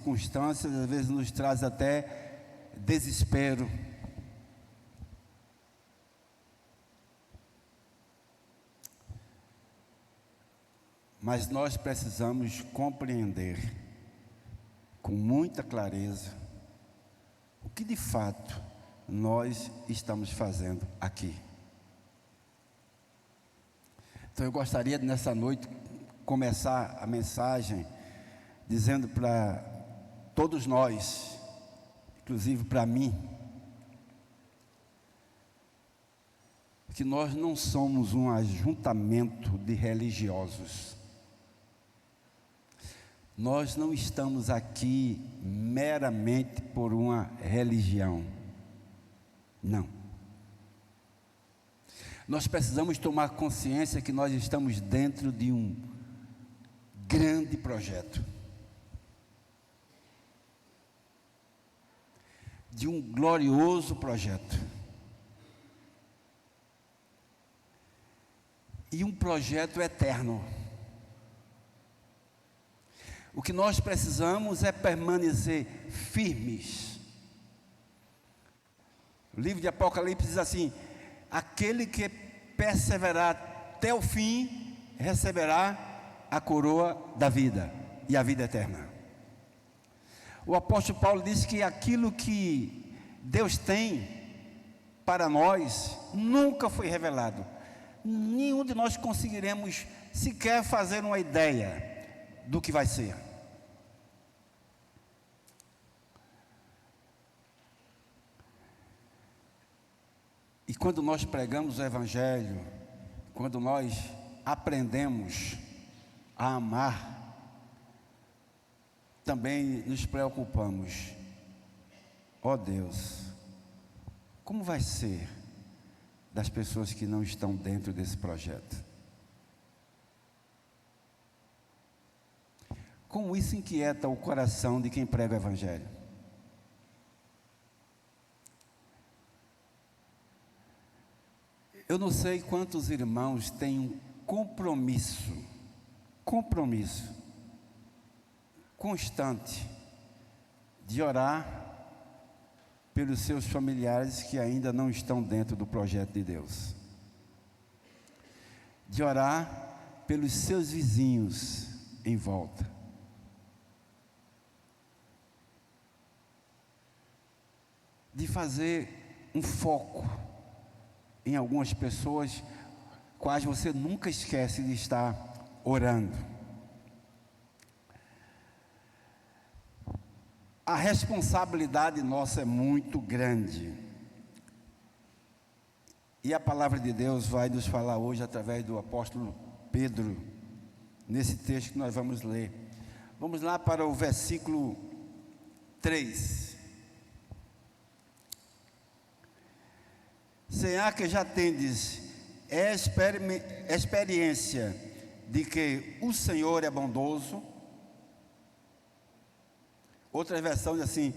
circunstâncias às vezes nos traz até desespero. Mas nós precisamos compreender com muita clareza o que de fato nós estamos fazendo aqui. Então eu gostaria nessa noite começar a mensagem dizendo para todos nós, inclusive para mim, que nós não somos um ajuntamento de religiosos. Nós não estamos aqui meramente por uma religião. Não. Nós precisamos tomar consciência que nós estamos dentro de um grande projeto. De um glorioso projeto. E um projeto eterno. O que nós precisamos é permanecer firmes. O livro de Apocalipse diz assim: aquele que perseverar até o fim, receberá a coroa da vida e a vida eterna. O apóstolo Paulo diz que aquilo que Deus tem para nós nunca foi revelado. Nenhum de nós conseguiremos sequer fazer uma ideia do que vai ser. E quando nós pregamos o Evangelho, quando nós aprendemos a amar, também nos preocupamos. Ó Deus, como vai ser das pessoas que não estão dentro desse projeto? Como isso inquieta o coração de quem prega o Evangelho? Eu não sei quantos irmãos têm um compromisso constante de orar pelos seus familiares que ainda não estão dentro do projeto de Deus, de orar pelos seus vizinhos em volta, de fazer um foco em algumas pessoas quais você nunca esquece de estar orando. A responsabilidade nossa é muito grande. E a palavra de Deus vai nos falar hoje através do apóstolo Pedro, nesse texto que nós vamos ler. Vamos lá para o versículo 3. Será que já tendes experiência de que o Senhor é bondoso? Outra versão diz assim: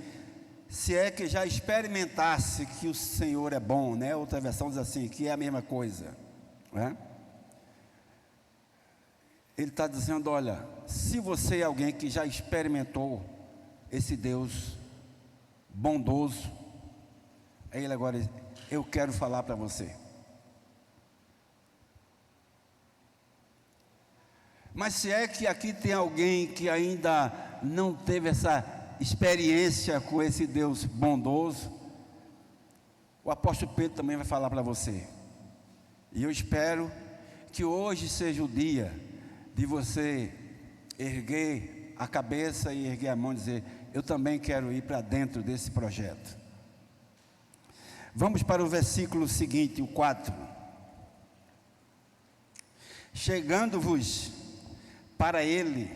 se é que já experimentasse que o Senhor é bom, né? Outra versão diz assim, que é a mesma coisa, né? Ele está dizendo: olha, se você é alguém que já experimentou esse Deus bondoso, aí ele agora, eu quero falar para você. Mas se é que aqui tem alguém que ainda não teve essa experiência com esse Deus bondoso, o apóstolo Pedro também vai falar para você. E eu espero que hoje seja o dia de você erguer a cabeça e erguer a mão e dizer: eu também quero ir para dentro desse projeto. Vamos para o versículo seguinte, o 4. Chegando-vos para ele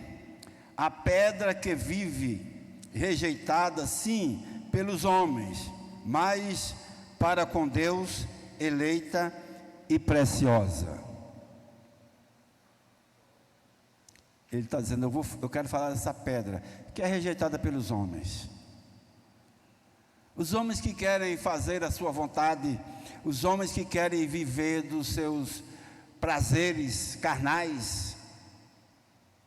a pedra que vive, rejeitada sim pelos homens, mas para com Deus eleita e preciosa. Ele está dizendo: eu quero falar dessa pedra que é rejeitada pelos homens. Os homens que querem fazer a sua vontade, os homens que querem viver dos seus prazeres carnais,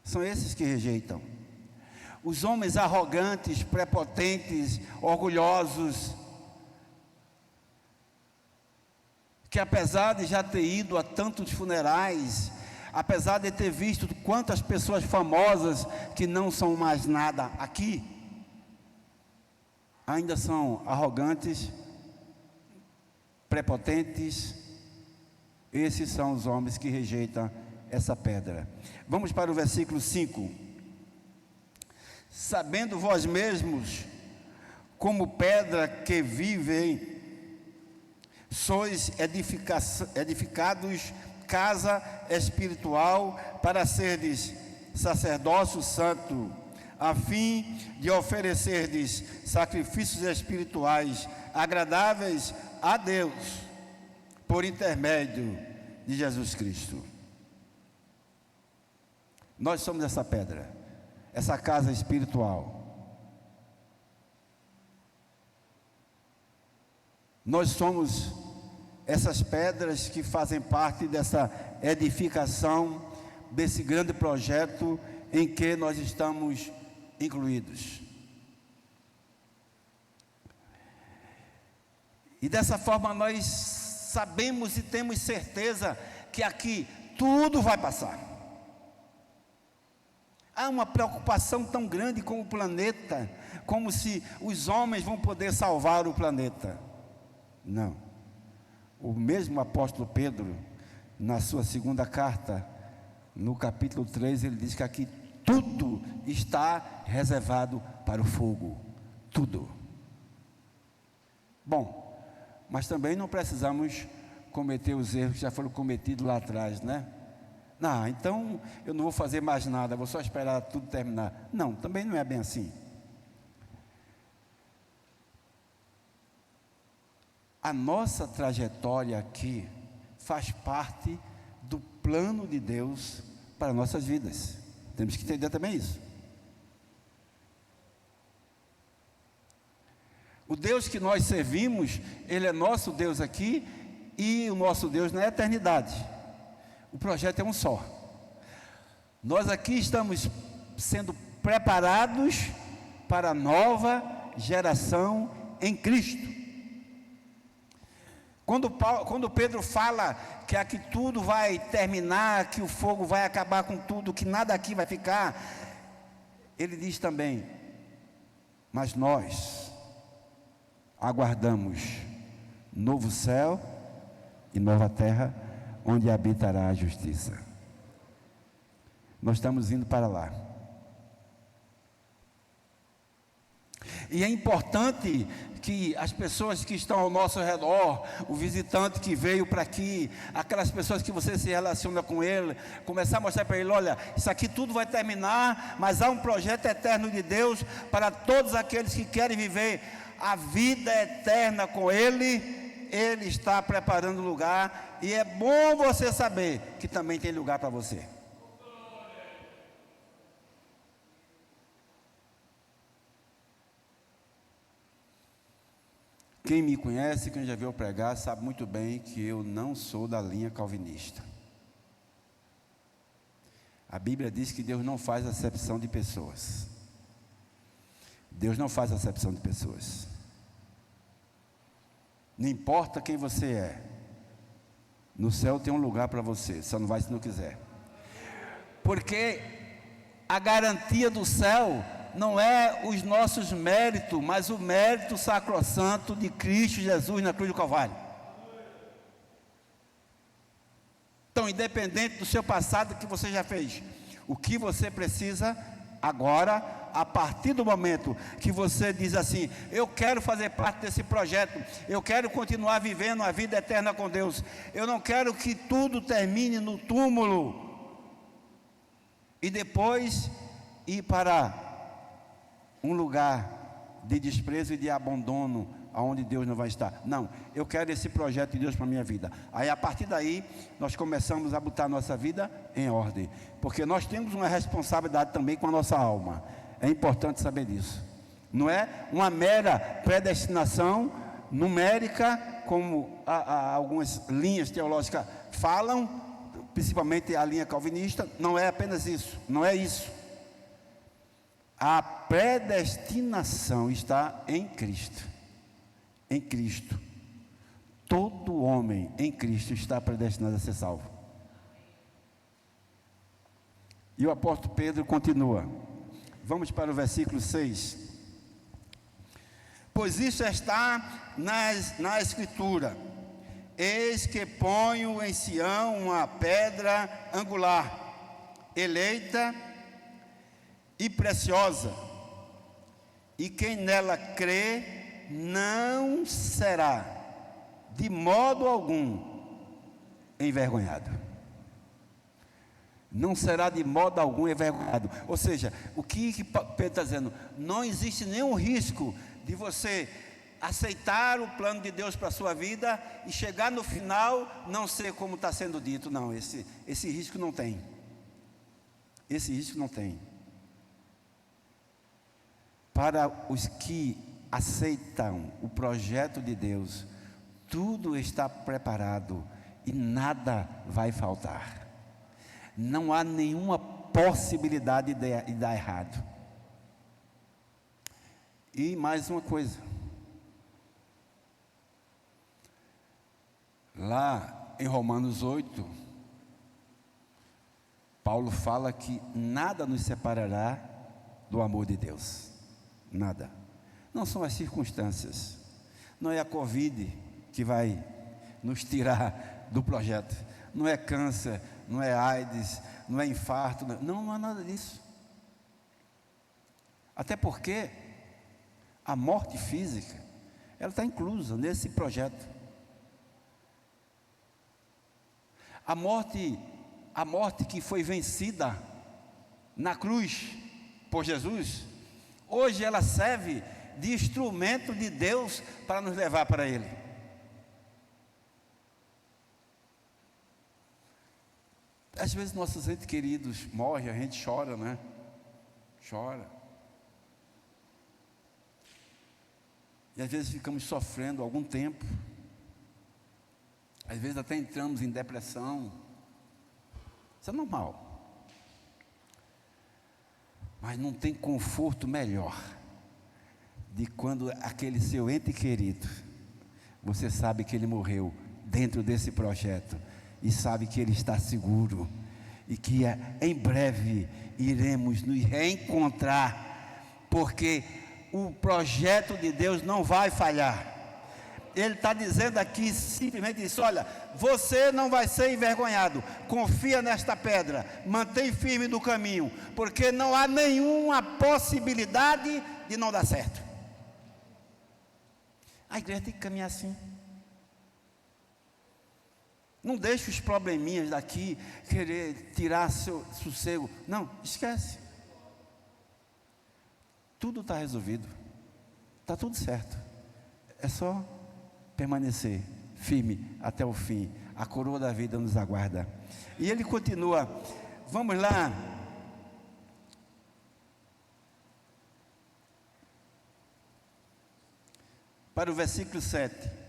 são esses que rejeitam. Os homens arrogantes, prepotentes, orgulhosos, que apesar de já ter ido a tantos funerais, apesar de ter visto quantas pessoas famosas que não são mais nada aqui, ainda são arrogantes, prepotentes. Esses são os homens que rejeitam essa pedra. Vamos para o versículo 5. Sabendo vós mesmos, como pedra que vivem, sois edificados casa espiritual, para serdes sacerdócio santo, a fim de oferecerdes sacrifícios espirituais agradáveis a Deus, por intermédio de Jesus Cristo. Nós somos essa pedra, essa casa espiritual. Nós somos essas pedras que fazem parte dessa edificação, desse grande projeto em que nós estamos incluídos. E dessa forma nós sabemos e temos certeza que aqui tudo vai passar. Há uma preocupação tão grande com o planeta, como se os homens vão poder salvar o planeta. Não. O mesmo apóstolo Pedro, na sua segunda carta, no capítulo 3, ele diz que aqui tudo está reservado para o fogo. Tudo. Bom, mas também não precisamos cometer os erros que já foram cometidos lá atrás, né? Não, então eu não vou fazer mais nada, vou só esperar tudo terminar. Não, também não é bem assim. A nossa trajetória aqui faz parte do plano de Deus para nossas vidas. Temos que entender também isso. O Deus que nós servimos, Ele é nosso Deus aqui e o nosso Deus na eternidade. O projeto é um só. Nós aqui estamos sendo preparados para a nova geração em Cristo. Quando Pedro fala que aqui tudo vai terminar, que o fogo vai acabar com tudo, que nada aqui vai ficar, ele diz também: mas nós aguardamos novo céu e nova terra, onde habitará a justiça. Nós estamos indo para lá. E é importante que as pessoas que estão ao nosso redor, o visitante que veio para aqui, aquelas pessoas que você se relaciona com ele, começar a mostrar para ele: olha, isso aqui tudo vai terminar, mas há um projeto eterno de Deus para todos aqueles que querem viver a vida eterna com Ele. Ele está preparando lugar, e é bom você saber que também tem lugar para você. Quem me conhece, quem já viu eu pregar, sabe muito bem que eu não sou da linha calvinista. A Bíblia diz que Deus não faz acepção de pessoas. Deus não faz acepção de pessoas. Não importa quem você é, no céu tem um lugar para você, só não vai se não quiser. Porque a garantia do céu não é os nossos méritos, mas o mérito sacrossanto de Cristo Jesus na cruz do Calvário. Então, independente do seu passado que você já fez, o que você precisa agora, a partir do momento que você diz assim: eu quero fazer parte desse projeto, eu quero continuar vivendo a vida eterna com Deus, eu não quero que tudo termine no túmulo e depois ir para um lugar de desprezo e de abandono, aonde Deus não vai estar. Não, eu quero esse projeto de Deus para a minha vida. Aí a partir daí, nós começamos a botar a nossa vida em ordem, porque nós temos uma responsabilidade também com a nossa alma. É importante saber disso. Não é uma mera predestinação numérica, como algumas linhas teológicas falam, principalmente a linha calvinista. Não é apenas isso, não é isso. A predestinação está em Cristo. Em Cristo. Todo homem em Cristo está predestinado a ser salvo. E o apóstolo Pedro continua. Vamos para o versículo 6. Pois isso está na Escritura: eis que ponho em Sião uma pedra angular, eleita e preciosa, e quem nela crê não será de modo algum envergonhado. Não será de modo algum envergonhado. Ou seja, o que Pedro está dizendo? Não existe nenhum risco de você aceitar o plano de Deus para a sua vida e chegar no final não ser como está sendo dito. Não, esse risco não tem. Esse risco não tem. Para os que aceitam o projeto de Deus, tudo está preparado e nada vai faltar. Não há nenhuma possibilidade de dar errado. E mais uma coisa. Lá em Romanos 8, Paulo fala que nada nos separará do amor de Deus. Nada. Não são as circunstâncias. Não é a Covid que vai nos tirar do projeto. Não é câncer, não é AIDS, não é infarto. Não há nada disso. Até porque a morte física, ela está inclusa nesse projeto. A morte que foi vencida na cruz por Jesus, hoje ela serve de instrumento de Deus para nos levar para Ele. Às vezes nossos entes queridos morrem, a gente chora, né? Chora. E às vezes ficamos sofrendo algum tempo. Às vezes até entramos em depressão. Isso é normal. Mas não tem conforto melhor de quando aquele seu ente querido, você sabe que ele morreu dentro desse projeto e sabe que ele está seguro e que em breve iremos nos reencontrar, porque o projeto de Deus não vai falhar. Ele está dizendo aqui, simplesmente isso: olha, você não vai ser envergonhado, confia nesta pedra, mantém firme no caminho, porque não há nenhuma possibilidade de não dar certo. A igreja tem que caminhar assim. Não deixe os probleminhas daqui querer tirar seu sossego. Não, esquece. Tudo está resolvido, está tudo certo. É só permanecer firme até o fim. A coroa da vida nos aguarda. E ele continua. Vamos lá. Para o versículo 7.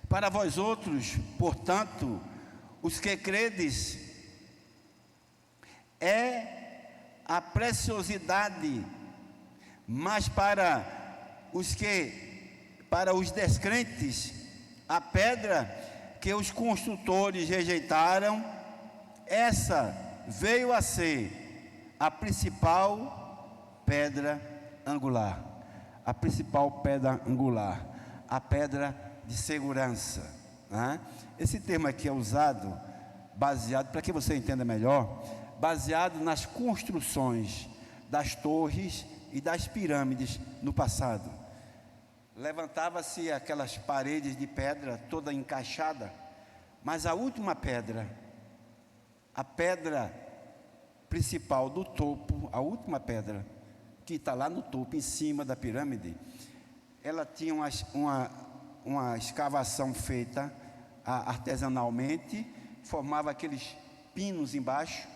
Para vós outros, portanto, os que credes, é a preciosidade, mas para os descrentes, a pedra que os construtores rejeitaram, essa veio a ser a principal pedra angular. A principal pedra angular, a pedra de segurança, né? Esse termo aqui é usado, baseado, para que você entenda melhor, baseado nas construções das torres e das pirâmides no passado. Levantava-se aquelas paredes de pedra toda encaixada, mas a última pedra, a pedra principal do topo, a última pedra que está lá no topo, em cima da pirâmide, ela tinha uma escavação feita artesanalmente, formava aqueles pinos embaixo,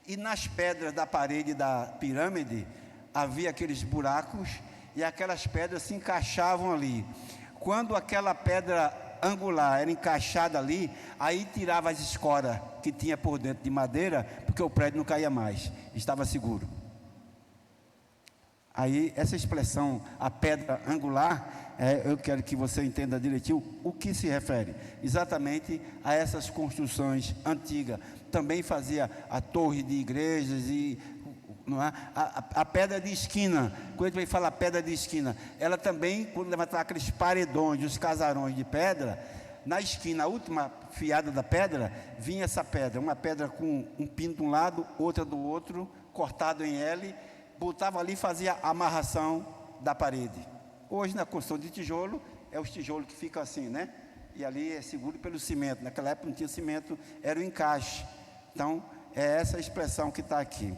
e nas pedras da parede da pirâmide havia aqueles buracos, e aquelas pedras se encaixavam ali. Quando aquela pedra angular era encaixada ali, aí tirava as escoras que tinha por dentro de madeira, porque o prédio não caía mais, estava seguro. Aí, essa expressão, a pedra angular, eu quero que você entenda direitinho o que se refere. Exatamente a essas construções antigas. Também fazia a torre de igrejas e não é? A pedra de esquina. Quando a gente vai falar pedra de esquina, ela também, quando levantava aqueles paredões, os casarões de pedra, na esquina, a última fiada da pedra, vinha essa pedra. Uma pedra com um pino de um lado, outra do outro, cortado em L, botava ali e fazia a amarração da parede. Hoje, na construção de tijolo, é os tijolos que ficam assim, né? E ali é seguro pelo cimento. Naquela época não tinha cimento, era o encaixe. Então, é essa a expressão que está aqui.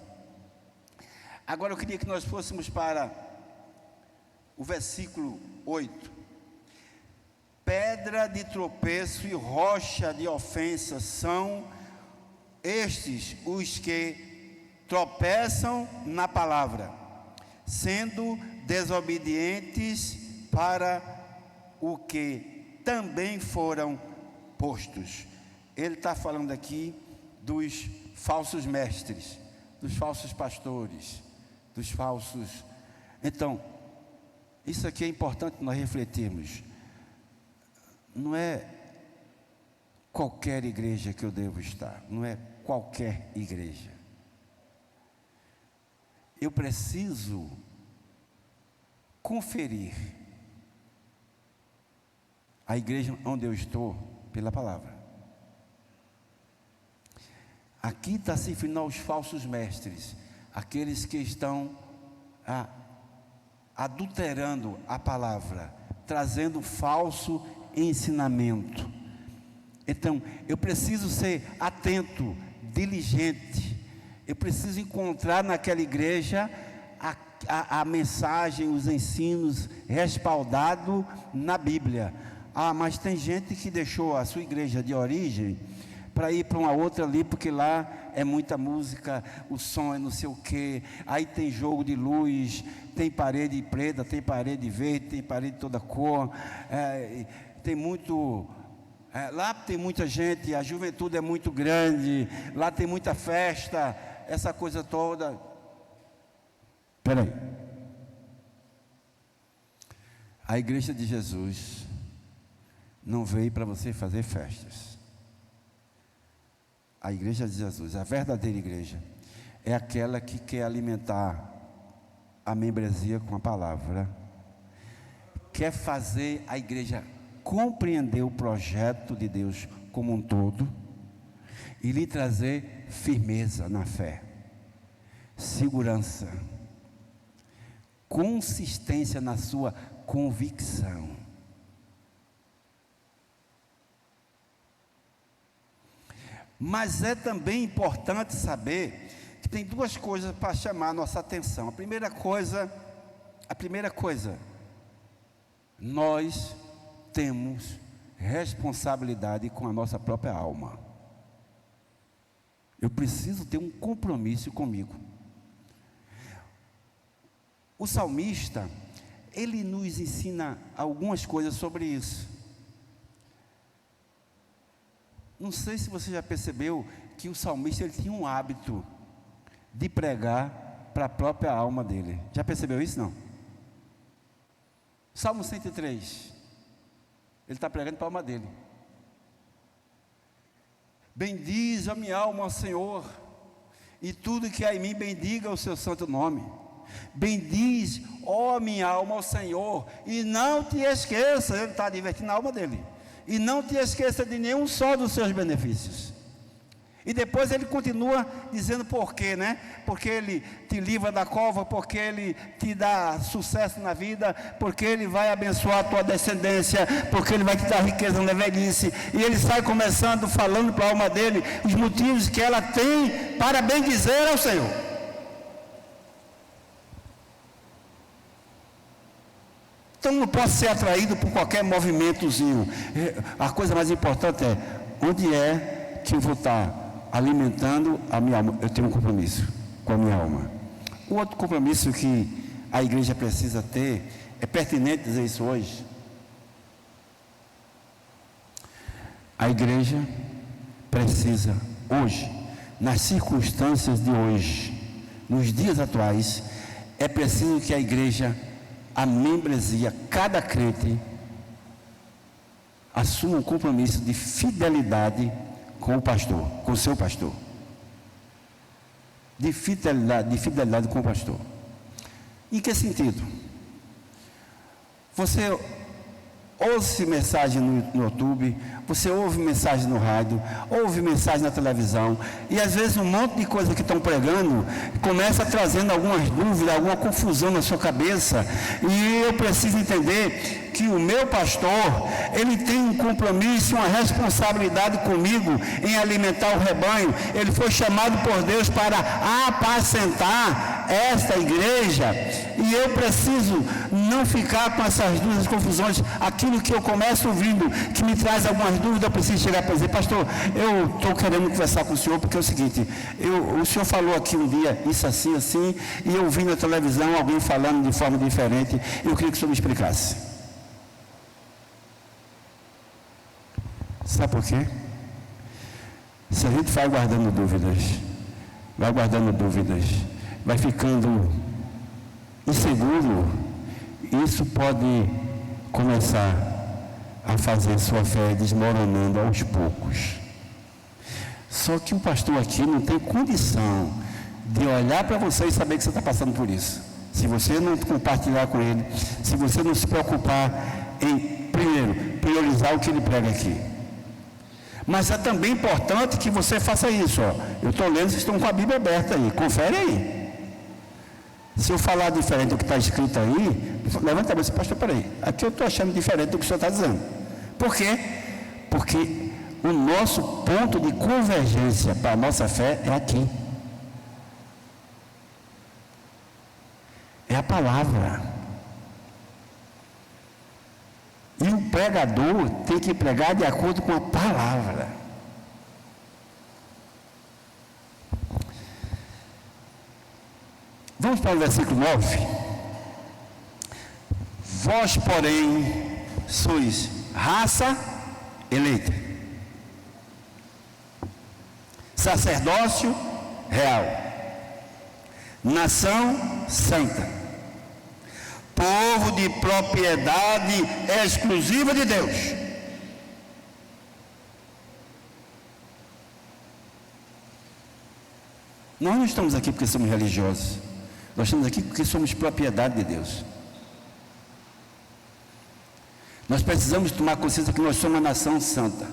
Agora eu queria que nós fôssemos para o versículo 8. Pedra de tropeço e rocha de ofensa são estes os que tropeçam na palavra, sendo desobedientes para o que também foram postos. Ele está falando aqui dos falsos mestres, dos falsos pastores, dos falsos. Então, isso aqui é importante nós refletirmos. Não é qualquer igreja que eu devo estar, não é qualquer igreja. Eu preciso conferir a igreja onde eu estou pela palavra. Aqui está se referindo os falsos mestres, aqueles que estão adulterando a palavra, trazendo falso ensinamento. Então, eu preciso ser atento, diligente. Eu preciso encontrar naquela igreja a mensagem, os ensinos respaldados na Bíblia. Mas tem gente que deixou a sua igreja de origem para ir para uma outra ali, porque lá é muita música, o som é não sei o que, aí tem jogo de luz, tem parede preta, tem parede verde, tem parede de toda cor, tem muito, lá tem muita gente, a juventude é muito grande, lá tem muita festa, essa coisa toda. Espera aí, a igreja de Jesus não veio para você fazer festas. A igreja de Jesus, a verdadeira igreja, é aquela que quer alimentar a membresia com a palavra, quer fazer a igreja compreender o projeto de Deus como um todo e lhe trazer firmeza na fé, segurança, consistência na sua convicção. Mas é também importante saber que tem duas coisas para chamar a nossa atenção. A primeira coisa, nós temos responsabilidade com a nossa própria alma. Eu preciso ter um compromisso comigo. O salmista, ele nos ensina algumas coisas sobre isso. Não sei se você já percebeu que o salmista ele tinha um hábito de pregar para a própria alma dele. Já percebeu isso, não? Salmo 103. Ele está pregando para a alma dele. Bendize a minha alma ao Senhor, e tudo que há em mim bendiga o seu santo nome. Bendize, ó minha alma, ao Senhor, e não te esqueça. Ele está divertindo a alma dele. E não te esqueça de nenhum só dos seus benefícios. E depois ele continua dizendo por quê, né? Porque ele te livra da cova, porque ele te dá sucesso na vida, porque ele vai abençoar a tua descendência, porque ele vai te dar riqueza na velhice. E ele sai começando falando para a alma dele os motivos que ela tem para bendizer ao Senhor. Então não posso ser atraído por qualquer movimentozinho. A coisa mais importante é, onde é que eu vou estar alimentando a minha alma? Eu tenho um compromisso com a minha alma. O outro compromisso que a igreja precisa ter, é pertinente dizer isso hoje. A igreja precisa hoje, nas circunstâncias de hoje, nos dias atuais, é preciso que a igreja, a membresia, cada crente, assuma um compromisso de fidelidade com o pastor, com o seu pastor. De fidelidade com o pastor. Em que sentido? Você ouve mensagem no YouTube, você ouve mensagem no rádio, ouve mensagem na televisão, e às vezes um monte de coisa que estão pregando começa trazendo algumas dúvidas, alguma confusão na sua cabeça, e eu preciso entender que o meu pastor, ele tem um compromisso, uma responsabilidade comigo em alimentar o rebanho. Ele foi chamado por Deus para apacentar esta igreja, e eu preciso não ficar com essas dúvidas, confusões. Aquilo que eu começo ouvindo, que me traz algumas dúvidas, eu preciso chegar para dizer: pastor, eu estou querendo conversar com o senhor, porque é o seguinte, o senhor falou aqui um dia, isso assim, assim, e eu vi na televisão alguém falando de forma diferente, eu queria que o senhor me explicasse. Sabe por quê? Se a gente vai guardando dúvidas, vai ficando inseguro, isso pode começar a fazer sua fé desmoronando aos poucos. Só que o pastor aqui não tem condição de olhar para você e saber que você está passando por isso. Se você não compartilhar com ele, se você não se preocupar em, primeiro, priorizar o que ele prega aqui. Mas é também importante que você faça isso. Eu estou lendo, vocês estão com a Bíblia aberta aí, confere aí. Se eu falar diferente do que está escrito aí, levanta a cabeça: pastor, peraí, aqui eu estou achando diferente do que o senhor está dizendo. Por quê? Porque o nosso ponto de convergência para a nossa fé é aqui. É a palavra. E o pregador tem que pregar de acordo com a palavra. Vamos para o versículo 9. Vós, porém, sois raça eleita, sacerdócio real, nação santa, povo de propriedade exclusiva de Deus. Nós não estamos aqui porque somos religiosos. Nós estamos aqui porque somos propriedade de Deus. Nós precisamos tomar consciência que nós somos uma nação santa.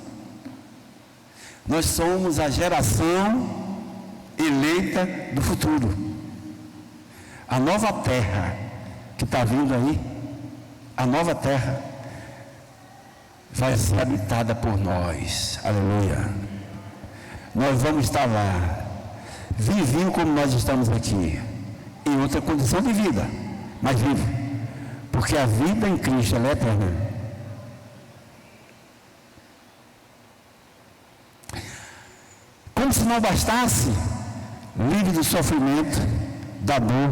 Nós somos a geração eleita do futuro. A nova terra que está vindo aí, a nova terra vai ser habitada por nós. Aleluia. Nós vamos estar lá, vivinho como nós estamos aqui, em outra condição de vida, mas vivo, porque a vida em Cristo ela é eterna. Como se não bastasse, livre do sofrimento, da dor,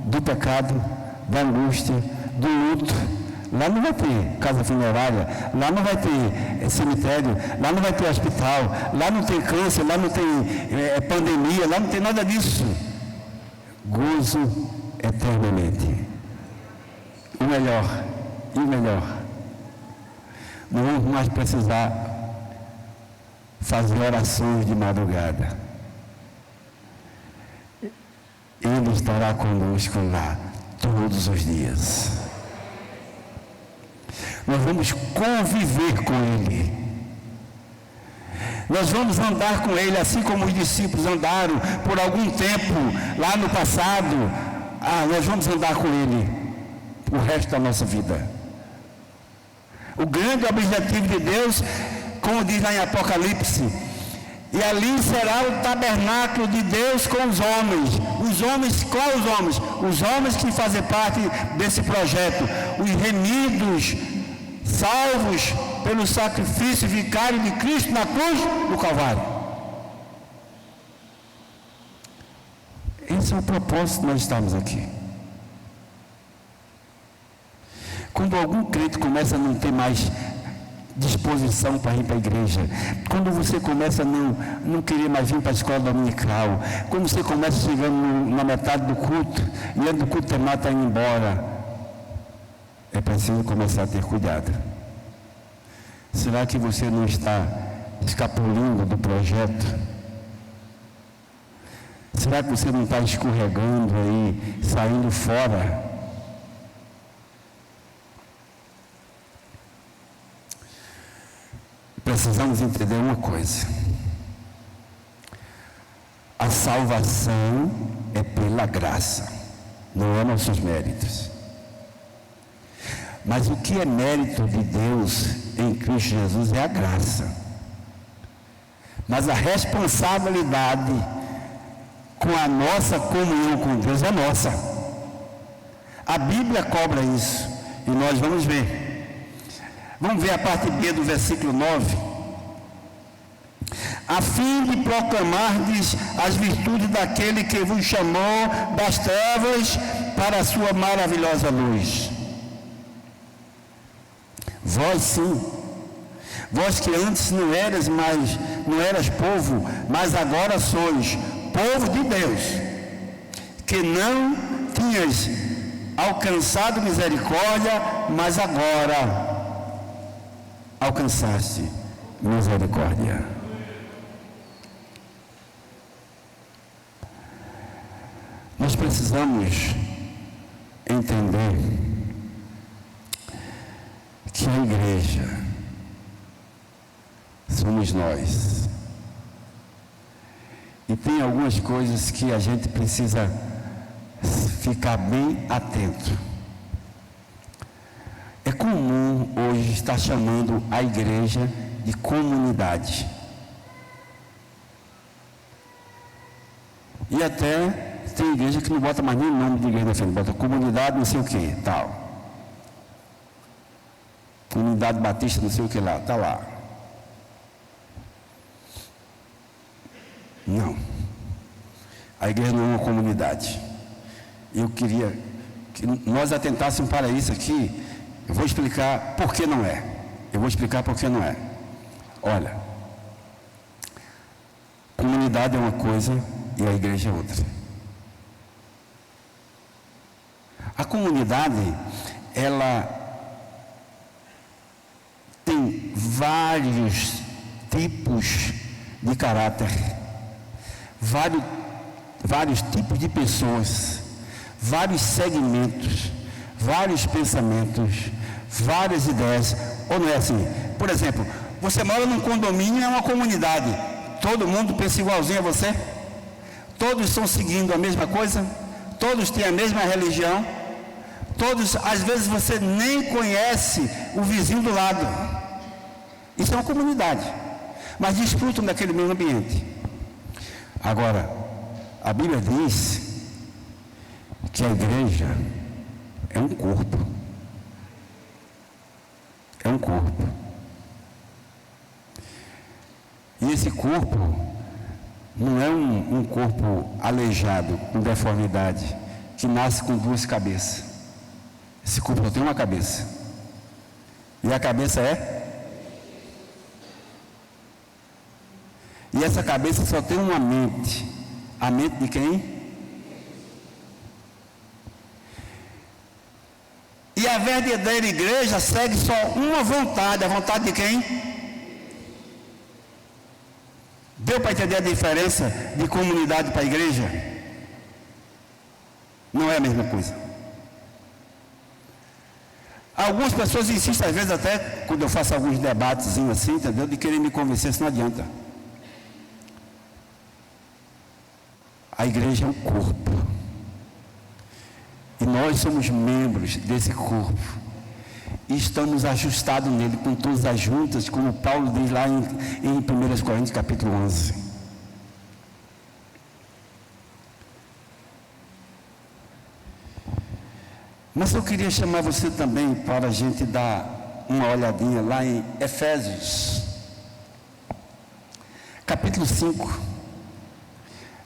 do pecado, da angústia, do luto. Lá não vai ter casa funerária, lá não vai ter cemitério, lá não vai ter hospital, lá não tem câncer, lá não tem pandemia, lá não tem nada disso. Gozo eternamente. O melhor, e o melhor. Não vamos mais precisar fazer orações de madrugada. Ele estará conosco lá todos os dias. Nós vamos conviver com Ele. Nós vamos andar com Ele, assim como os discípulos andaram por algum tempo lá no passado. Nós vamos andar com Ele o resto da nossa vida. O grande objetivo de Deus, como diz lá em Apocalipse, e ali será o tabernáculo de Deus com os homens. Os homens, quais os homens? Os homens que fazem parte desse projeto, os remidos, salvos pelo sacrifício vicário de Cristo na cruz do Calvário. Esse é o propósito de nós estarmos aqui. Quando algum crente começa a não ter mais disposição para ir para a igreja, quando você começa a não querer mais vir para a escola dominical, quando você começa chegando na metade do culto, e antes do culto terminar está indo embora, é preciso começar a ter cuidado. Será que você não está escapulindo do projeto? Será que você não está escorregando aí, saindo fora? Precisamos entender uma coisa: a salvação é pela graça, não é nossos méritos. Mas o que é mérito de Deus em Cristo Jesus é a graça. Mas a responsabilidade com a nossa comunhão com Deus é nossa. A Bíblia cobra isso, e nós vamos ver. Vamos ver a parte B do versículo 9. A fim de proclamardes as virtudes daquele que vos chamou das trevas para a sua maravilhosa luz. Vós sim, vós que antes não eras povo, mas agora sois povo de Deus, que não tinhas alcançado misericórdia, mas agora alcançaste misericórdia. Nós precisamos entender que a igreja somos nós. E tem algumas coisas que a gente precisa ficar bem atento. É comum hoje estar chamando a igreja de comunidade. E até tem igreja que não bota mais nem nome de igreja na frente, bota comunidade não sei o que, tal. Comunidade Batista não sei o que lá, está lá. Não. A igreja não é uma comunidade. Eu queria que nós atentássemos para isso aqui. Eu vou explicar por que não é. Olha, comunidade é uma coisa e a igreja é outra. A comunidade, ela tem vários tipos de caráter, vários tipos de pessoas, vários segmentos, vários pensamentos, várias ideias. Ou não é assim? Por exemplo, você mora num condomínio, é uma comunidade, todo mundo pensa igualzinho a você, todos estão seguindo a mesma coisa, todos têm a mesma religião, todos, às vezes você nem conhece o vizinho do lado. Isso é uma comunidade, mas desfrutam daquele mesmo ambiente. Agora, a Bíblia diz que a igreja é um corpo. É um corpo. E esse corpo não é um corpo aleijado, com deformidade, que nasce com duas cabeças. Esse corpo só tem uma cabeça. E a cabeça é? E essa cabeça só tem uma mente. A mente de quem? E a verdadeira igreja segue só uma vontade. A vontade de quem? Deu para entender a diferença de comunidade para a igreja? Não é a mesma coisa. Algumas pessoas insistem, às vezes até, quando eu faço alguns debates assim, entendeu? De querer me convencer, isso não adianta. A igreja é um corpo. E nós somos membros desse corpo. E estamos ajustados nele com todas as juntas, como Paulo diz lá em 1 Coríntios capítulo 11. Mas eu queria chamar você também para a gente dar uma olhadinha lá em Efésios, capítulo 5.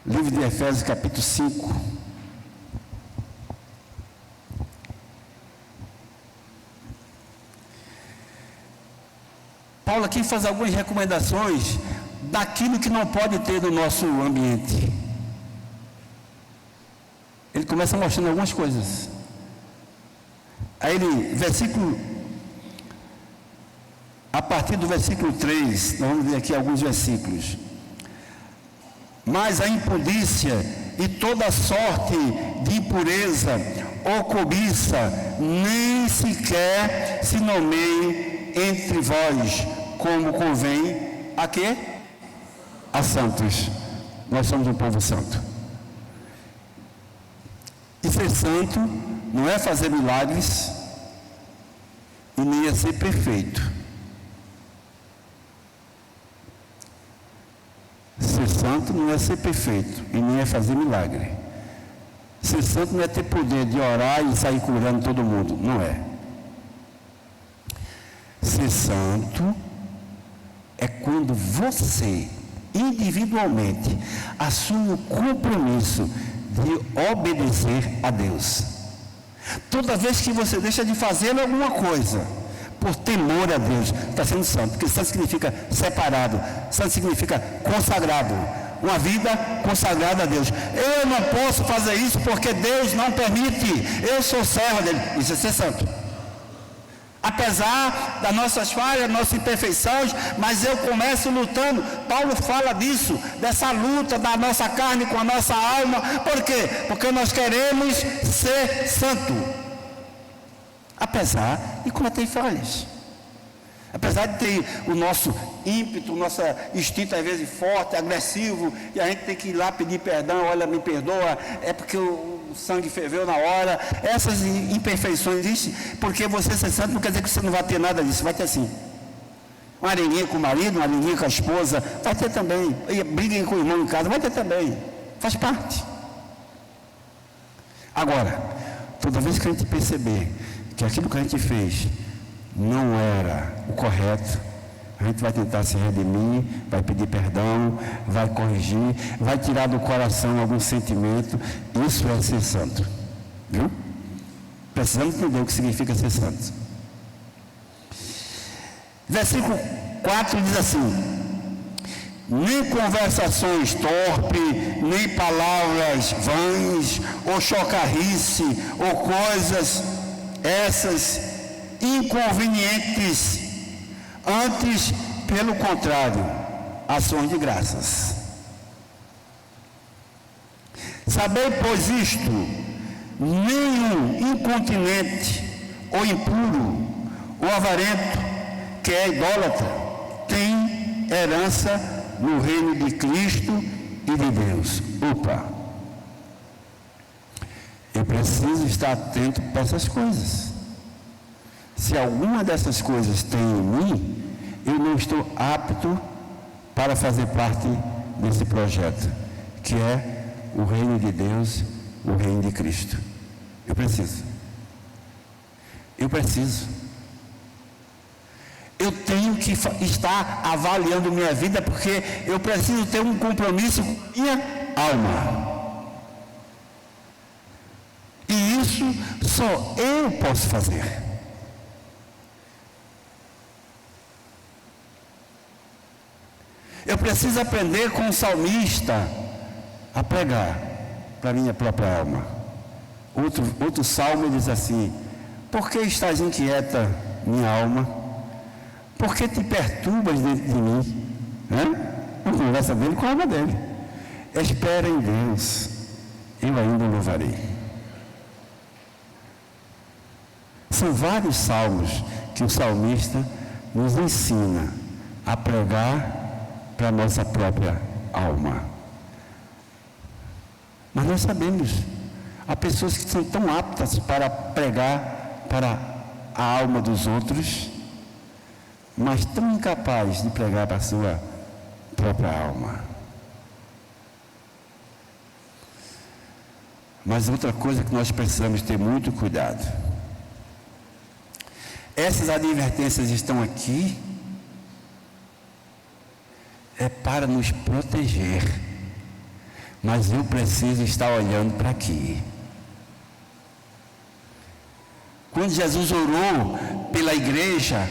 Livro de Efésios, capítulo 5. Paulo aqui faz algumas recomendações daquilo que não pode ter no nosso ambiente. Ele começa mostrando algumas coisas. Aí ele, a partir do versículo 3, nós vamos ver aqui alguns versículos. Mas a impudícia e toda sorte de impureza ou cobiça nem sequer se nomeie entre vós, como convém a quê? A santos. Nós somos um povo santo. E ser santo não é fazer milagres e nem é ser perfeito. Ser santo não é ser perfeito e nem é fazer milagre. Ser santo não é ter poder de orar e sair curando todo mundo. Não é. Ser santo é quando você, individualmente, assume o compromisso de obedecer a Deus. Toda vez que você deixa de fazer alguma coisa por temor a Deus, está sendo santo, porque santo significa separado, santo significa consagrado, uma vida consagrada a Deus. Eu não posso fazer isso porque Deus não permite, eu sou servo dele. Isso é ser santo. Apesar das nossas falhas, nossas imperfeições, mas eu começo lutando. Paulo fala disso, dessa luta da nossa carne com a nossa alma. Por quê? Porque nós queremos ser santo, apesar de cometer falhas, apesar de ter o nosso ímpeto, o nosso instinto às vezes forte, agressivo, e a gente tem que ir lá pedir perdão. Olha, me perdoa, é porque o sangue ferveu na hora. Essas imperfeições existem, porque você ser santo não quer dizer que você não vai ter nada disso. Vai ter sim. Uma areninha com o marido, uma areninha com a esposa, vai ter também. Briguem com o irmão em casa, vai ter também. Faz parte. Agora, toda vez que a gente perceber que aquilo que a gente fez não era o correto, a gente vai tentar se redimir, vai pedir perdão, vai corrigir, vai tirar do coração algum sentimento. Isso é ser santo, viu? Precisamos entender o que significa ser santo. Versículo 4 diz assim: nem conversações torpes, nem palavras vãs, ou chocarrice, ou coisas essas inconvenientes, antes, pelo contrário, ações de graças. Sabei, pois, isto: nenhum incontinente, ou impuro, ou avarento, que é idólatra, tem herança no reino de Cristo e de Deus. Opa! Eu preciso estar atento para essas coisas. Se alguma dessas coisas tem em mim, eu não estou apto para fazer parte desse projeto, que é o reino de Deus, o reino de Cristo. Eu preciso. Eu tenho que estar avaliando minha vida, porque eu preciso ter um compromisso com minha alma. E isso só eu posso fazer. Eu preciso aprender com o salmista a pregar para a minha própria alma. Outro salmo diz assim: por que estás inquieta, minha alma? Por que te perturbas dentro de mim? Uma conversa dele com a alma dele. Espera em Deus, eu ainda louvarei. São vários salmos que o salmista nos ensina a pregar para a nossa própria alma. Mas nós sabemos, há pessoas que são tão aptas para pregar para a alma dos outros, mas tão incapazes de pregar para a sua própria alma. Mas outra coisa que nós precisamos ter muito cuidado. Essas advertências estão aqui é para nos proteger, mas eu preciso estar olhando para aqui. Quando Jesus orou pela igreja,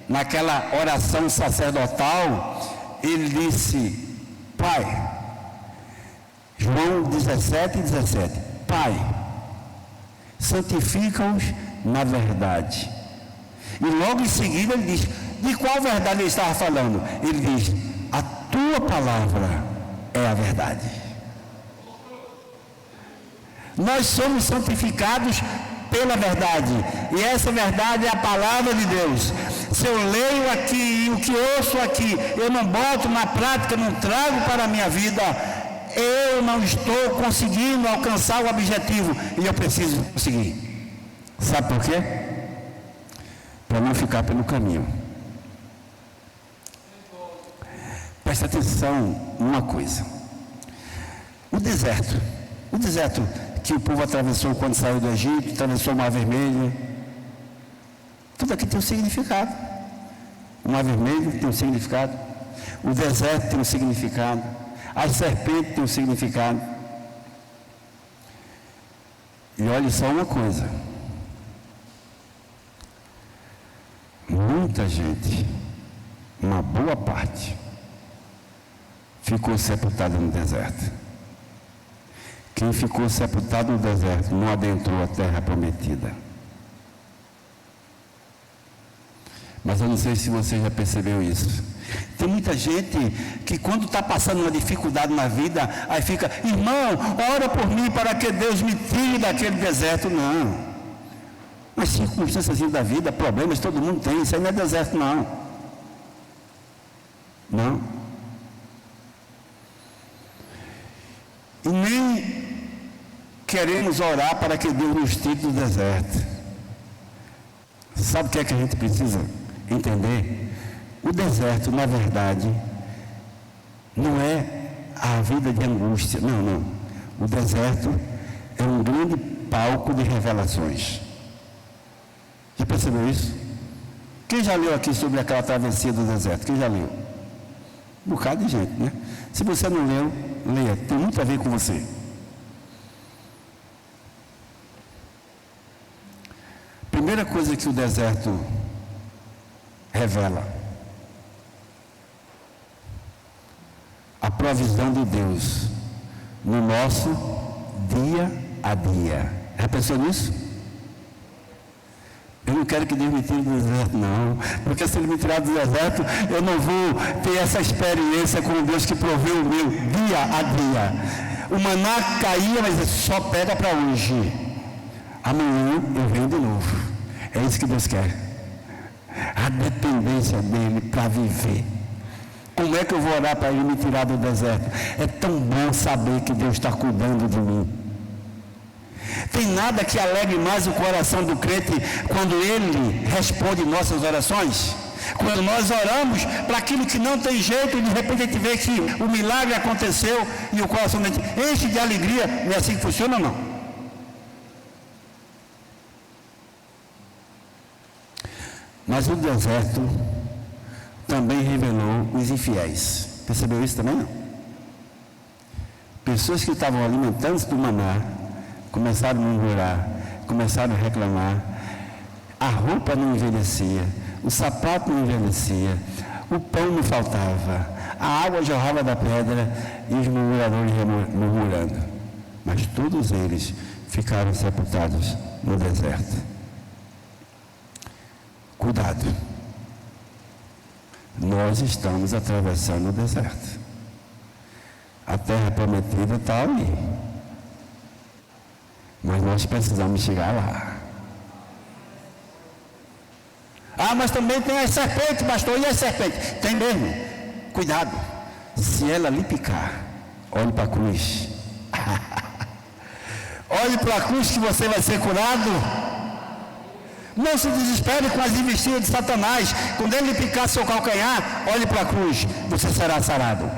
naquela oração sacerdotal, ele disse: Pai, João 17:17, Pai, santifica-os na verdade. E logo em seguida ele diz: de qual verdade ele estava falando? Ele diz: a tua palavra é a verdade. Nós somos santificados pela verdade, e essa verdade é a palavra de Deus. Se eu leio aqui e o que ouço aqui eu não boto na prática, não trago para a minha vida, eu não estou conseguindo alcançar o objetivo, e eu preciso conseguir. Sabe por quê? Para não ficar pelo caminho. Presta atenção numa coisa: o deserto que o povo atravessou quando saiu do Egito, atravessou o Mar Vermelho, tudo aqui tem um significado. O Mar Vermelho tem um significado, o deserto tem um significado, as serpentes têm um significado. E olha só uma coisa: muita gente, uma boa parte, ficou sepultada no deserto. Quem ficou sepultado no deserto não adentrou a terra prometida. Mas eu não sei se você já percebeu isso. Tem muita gente que quando está passando uma dificuldade na vida, aí fica: irmão, ora por mim para que Deus me tire daquele deserto. Não. As circunstâncias da vida, problemas, todo mundo tem. Isso aí não é deserto, não. Não. E nem queremos orar para que Deus nos tire do deserto. Sabe o que é que a gente precisa entender? O deserto, na verdade, não é a vida de angústia. Não. O deserto é um grande palco de revelações. Já percebeu isso? Quem já leu aqui sobre aquela travessia do deserto? Quem já leu? Um bocado de gente, né? Se você não leu, leia. Tem muito a ver com você. Primeira coisa que o deserto revela: a provisão de Deus no nosso dia a dia. Já pensou nisso? Eu não quero que Deus me tire do deserto, não, porque se Ele me tirar do deserto, eu não vou ter essa experiência com Deus que proveu o meu dia a dia. O maná caía, mas só pega para hoje. Amanhã eu venho de novo. É isso que Deus quer. A dependência dEle para viver. Como é que eu vou orar para Ele me tirar do deserto? É tão bom saber que Deus está cuidando de mim. Tem nada que alegre mais o coração do crente quando ele responde nossas orações. Quando nós oramos para aquilo que não tem jeito e de repente a gente vê que o milagre aconteceu e o coração da gente enche de alegria. Não é assim que funciona, não? Mas o deserto também revelou os infiéis. Percebeu isso também, não? Pessoas que estavam alimentando-se do maná começaram a murmurar, começaram a reclamar. A roupa não envelhecia, o sapato não envelhecia, o pão não faltava, a água jorrava da pedra e os murmuradores murmurando. Mas todos eles ficaram sepultados no deserto. Cuidado, nós estamos atravessando o deserto. A terra prometida está ali, mas nós precisamos chegar lá. Ah, mas também tem as serpentes, pastor. E as serpentes? Tem mesmo. Cuidado. Se ela lhe picar, olhe para a cruz. Olhe para a cruz que você vai ser curado. Não se desespere com as investidas de Satanás. Quando ele picar seu calcanhar, olhe para a cruz. Você será sarado.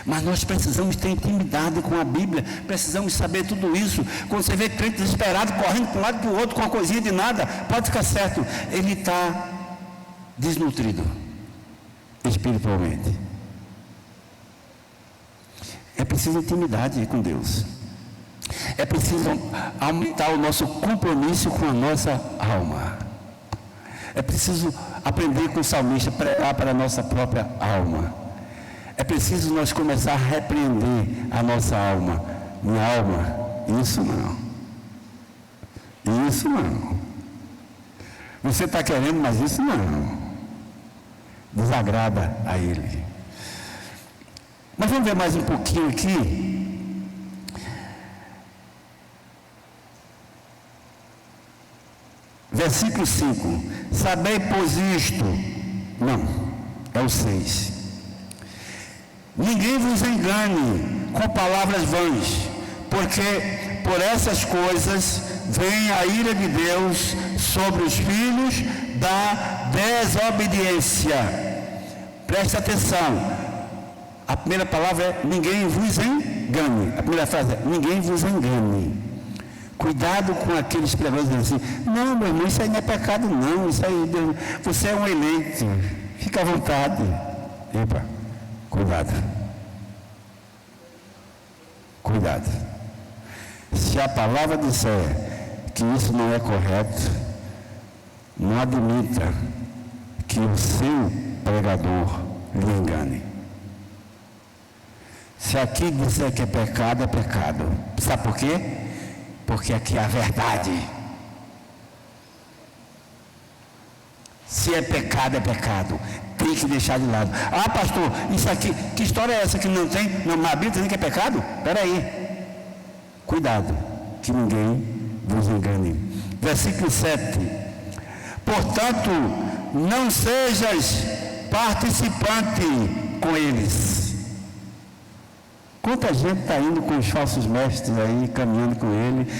Mas nós precisamos ter intimidade com a Bíblia, precisamos saber tudo isso. Quando você vê crente desesperado, correndo para um lado e para o outro com uma coisinha de nada, pode ficar certo, ele está desnutrido espiritualmente. É preciso intimidade com Deus. É preciso aumentar o nosso compromisso com a nossa alma. É preciso aprender com o salmista, pregar para a nossa própria alma. É preciso nós começar a repreender a nossa alma. Minha alma, isso não. Isso não. Você está querendo, mas isso não. Desagrada a Ele. Mas vamos ver mais um pouquinho aqui. Versículo 5. Sabei, pois isto. Não, é o 6. Ninguém vos engane com palavras vãs, porque por essas coisas vem a ira de Deus sobre os filhos da desobediência. Preste atenção. A primeira palavra é ninguém vos engane. A primeira frase é ninguém vos engane. Cuidado com aqueles pregadores que dizem assim: não, meu irmão, isso aí não é pecado não, isso aí, você é um eleito, fica à vontade. Epa, cuidado. Cuidado. Se a palavra disser que isso não é correto, não admita que o seu pregador lhe engane. Se aqui disser que é pecado, é pecado. Sabe por quê? Porque aqui é a verdade. Se é pecado, é pecado. Tem que deixar de lado. Ah, pastor, isso aqui, que história é essa que não tem? Não, na Bíblia tem que é pecado? Espera aí. Cuidado, que ninguém vos engane. Versículo 7. Portanto, não sejas participante com eles. Quanta gente está indo com os falsos mestres aí, caminhando com ele,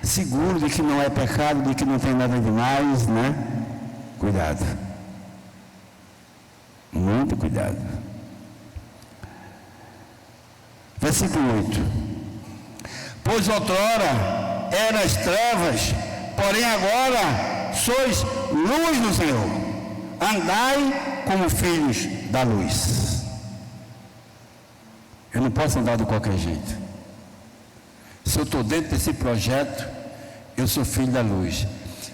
seguro de que não é pecado, de que não tem nada demais, né? Cuidado. Muito cuidado. Versículo 8. Pois outrora eras trevas, porém agora sois luz do Senhor. Andai como filhos da luz. Eu não posso andar de qualquer jeito. Se eu estou dentro desse projeto, eu sou filho da luz.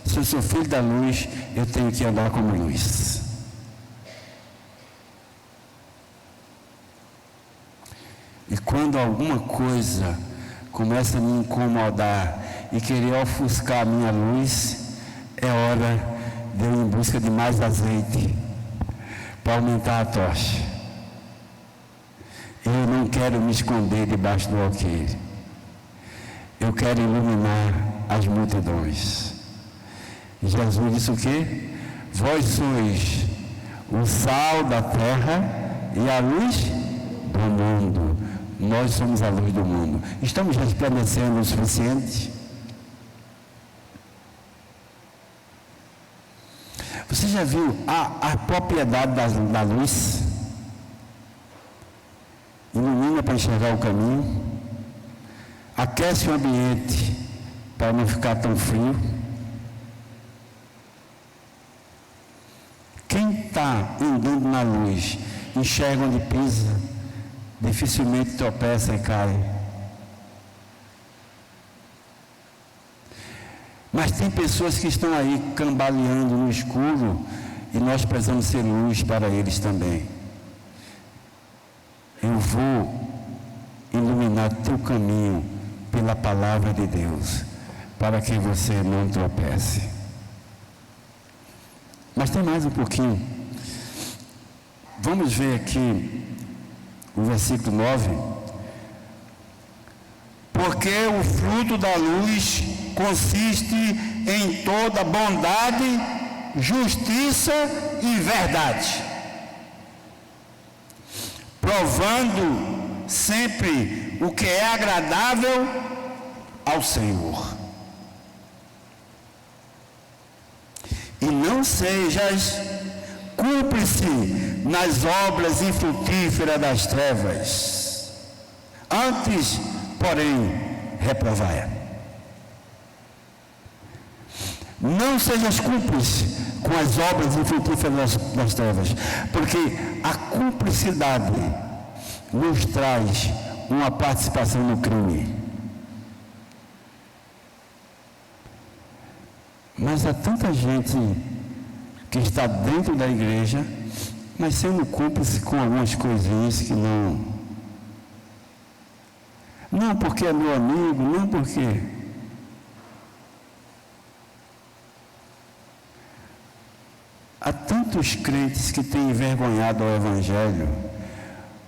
Se eu sou filho da luz, eu tenho que andar como luz. E quando alguma coisa começa a me incomodar e querer ofuscar a minha luz, é hora de eu ir em busca de mais azeite para aumentar a tocha. Eu não quero me esconder debaixo do alqueire. Eu quero iluminar as multidões. Jesus disse o quê? Vós sois o sal da terra e a luz do mundo. Nós somos a luz do mundo. Estamos resplandecendo o suficiente? Você já viu a propriedade da luz? Ilumina para enxergar o caminho, aquece o ambiente para não ficar tão frio. Quem está andando na luz, enxerga onde pisa, dificilmente tropeça e cai. Mas tem pessoas que estão aí cambaleando no escuro e nós precisamos ser luz para eles também. Eu vou iluminar teu caminho pela palavra de Deus, para que você não tropece. Mas tem mais um pouquinho. Vamos ver aqui o versículo 9. Porque o fruto da luz consiste em toda bondade, justiça e verdade, provando sempre o que é agradável ao Senhor. E não sejas cúmplice nas obras infrutíferas das trevas. Antes, porém, reprovai. Não sejas cúmplice com as obras infrutíferas das trevas, porque a cumplicidade nos traz uma participação no crime. Mas há tanta gente que está dentro da igreja, mas sendo cúmplice com algumas coisinhas que não porque é meu amigo, não porque... Há tantos crentes que têm envergonhado ao Evangelho,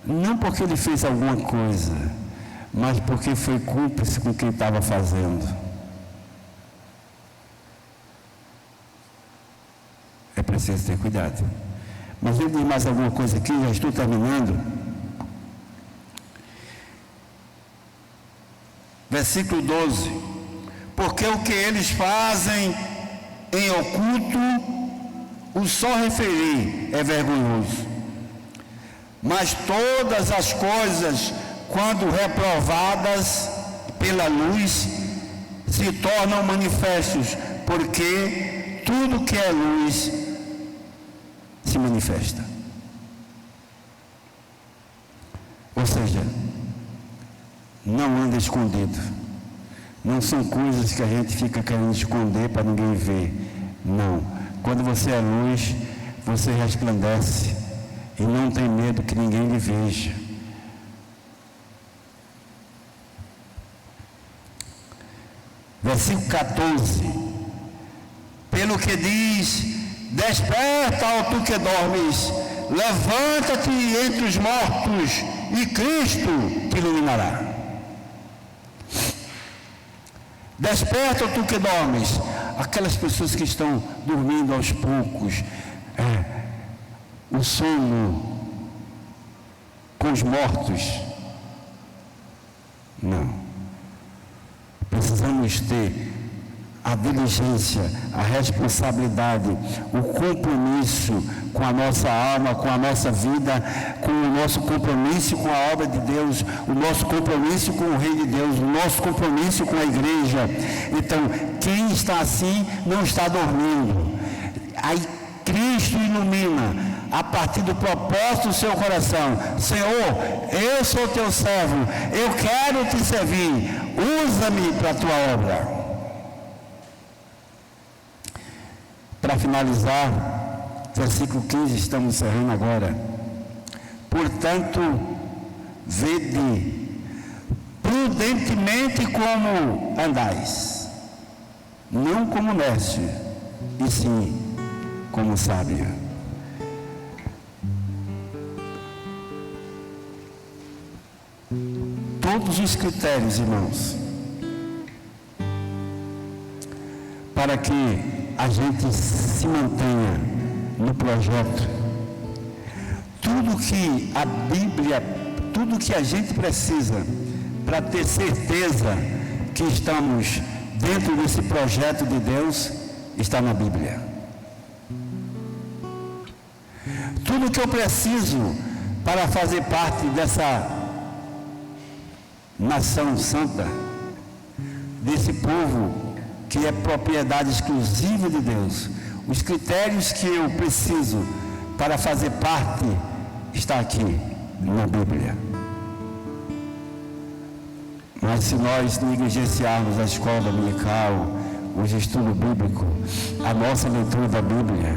não porque ele fez alguma coisa, mas porque foi cúmplice com quem estava fazendo. É preciso ter cuidado. Mas eu digo mais alguma coisa aqui, já estou terminando. Versículo 12. Porque o que eles fazem em oculto, o só referir é vergonhoso. Mas todas as coisas, quando reprovadas pela luz, se tornam manifestos, porque tudo que é luz se manifesta. Ou seja, não anda escondido. Não são coisas que a gente fica querendo esconder para ninguém ver. Não. Quando você é luz, você resplandece e não tem medo que ninguém lhe veja. Versículo 14. Pelo que diz: desperta, ó tu que dormes, levanta-te entre os mortos, e Cristo te iluminará. Desperta, ó tu que dormes. Aquelas pessoas que estão dormindo aos poucos, o sono com os mortos. Não. Precisamos ter a diligência, a responsabilidade, o compromisso com a nossa alma, com a nossa vida, com o nosso compromisso com a obra de Deus, o nosso compromisso com o Reino de Deus, o nosso compromisso com a igreja. Então, quem está assim não está dormindo. Aí Cristo ilumina a partir do propósito do seu coração. Senhor, eu sou teu servo, eu quero te servir, usa-me para a tua obra. Para finalizar, versículo 15, estamos encerrando agora. Portanto, vede prudentemente como andais, não como nércio, e sim como sábio. Todos os critérios, irmãos, para que a gente se mantenha no projeto, tudo que a Bíblia, tudo que a gente precisa para ter certeza que estamos dentro desse projeto de Deus, está na Bíblia. Tudo que eu preciso para fazer parte dessa nação santa, desse povo que é propriedade exclusiva de Deus, os critérios que eu preciso para fazer parte está aqui na Bíblia. Mas se nós negligenciarmos a escola dominical, os estudos bíblicos, a nossa leitura da Bíblia,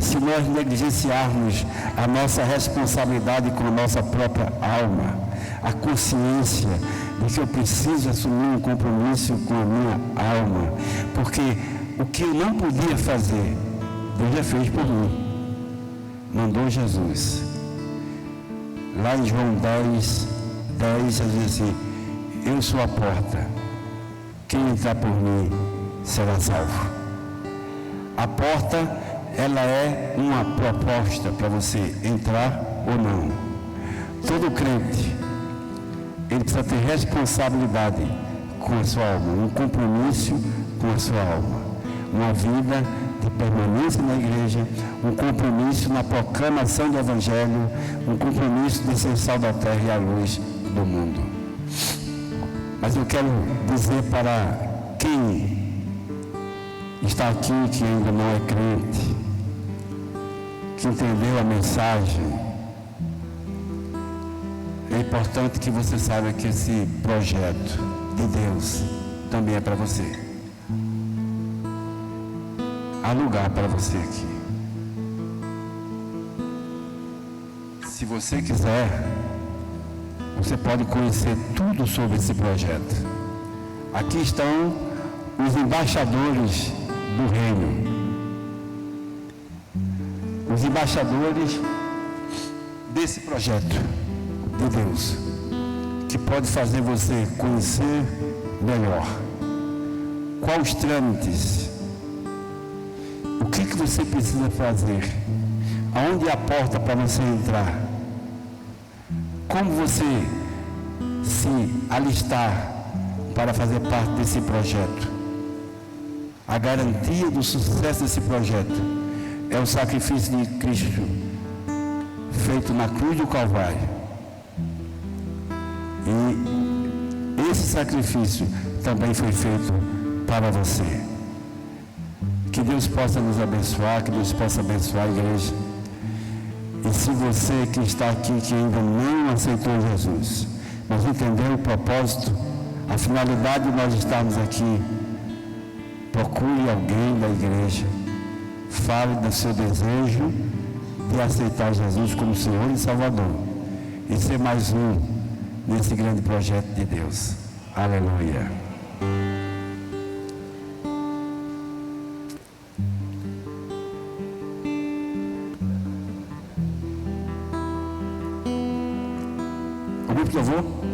se nós negligenciarmos a nossa responsabilidade com a nossa própria alma, a consciência de que eu preciso assumir um compromisso com a minha alma, porque o que eu não podia fazer, Deus já fez por mim. Mandou Jesus. Lá em João 10, ele diz assim: eu sou a porta, quem entrar por mim será salvo. A porta, ela é uma proposta para você entrar ou não. Todo crente, ele precisa ter responsabilidade com a sua alma, um compromisso com a sua alma, uma vida de permanência na igreja, um compromisso na proclamação do Evangelho, um compromisso de ser sal da terra e a luz do mundo. Mas eu quero dizer para quem está aqui, que ainda não é crente, que entendeu a mensagem, é importante que você saiba que esse projeto de Deus também é para você. há lugar para você aqui. Se você quiser, você pode conhecer tudo sobre esse projeto. Aqui estão os embaixadores do reino. Os embaixadores desse projeto de Deus, que pode fazer você conhecer melhor. Quais os trâmites? O que você precisa fazer? Aonde é a porta para você entrar? Como você se alistar para fazer parte desse projeto? A garantia do sucesso desse projeto é o sacrifício de Cristo feito na cruz do Calvário. E esse sacrifício também foi feito para você. Que Deus possa nos abençoar, que Deus possa abençoar a igreja. E se você que está aqui, que ainda não aceitou Jesus, mas entendeu o propósito, a finalidade de nós estarmos aqui, procure alguém da igreja, fale do seu desejo de aceitar Jesus como Senhor e Salvador e ser mais um nesse grande projeto de Deus. Aleluia. Por favor.